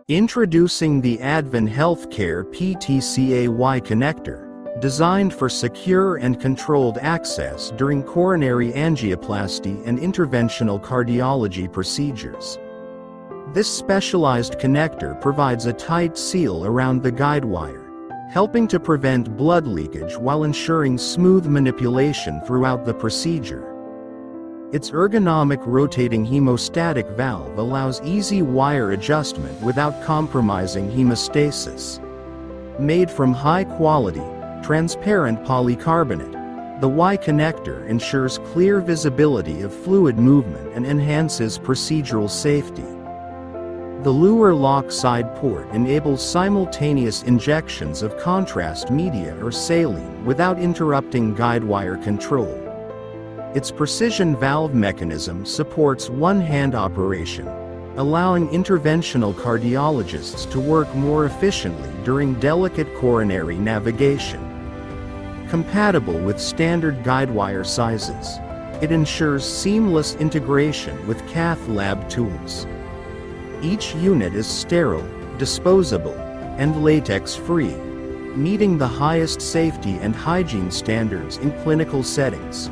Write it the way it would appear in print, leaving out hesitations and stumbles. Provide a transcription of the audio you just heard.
Introducing the Advin Health Care PTCA Y Connector, designed for secure and controlled access during coronary angioplasty and interventional cardiology procedures. This specialized connector provides a tight seal around the guide wire, helping to prevent blood leakage while ensuring smooth manipulation throughout the procedure. Its ergonomic rotating hemostatic valve allows easy wire adjustment without compromising hemostasis. Made from high-quality, transparent polycarbonate, the Y connector ensures clear visibility of fluid movement and enhances procedural safety. The Luer lock side port enables simultaneous injections of contrast media or saline without interrupting guidewire control. Its precision valve mechanism supports one-hand operation, allowing interventional cardiologists to work more efficiently during delicate coronary navigation. Compatible with standard guidewire sizes, it ensures seamless integration with cath lab tools. Each unit is sterile, disposable, and latex-free, meeting the highest safety and hygiene standards in clinical settings.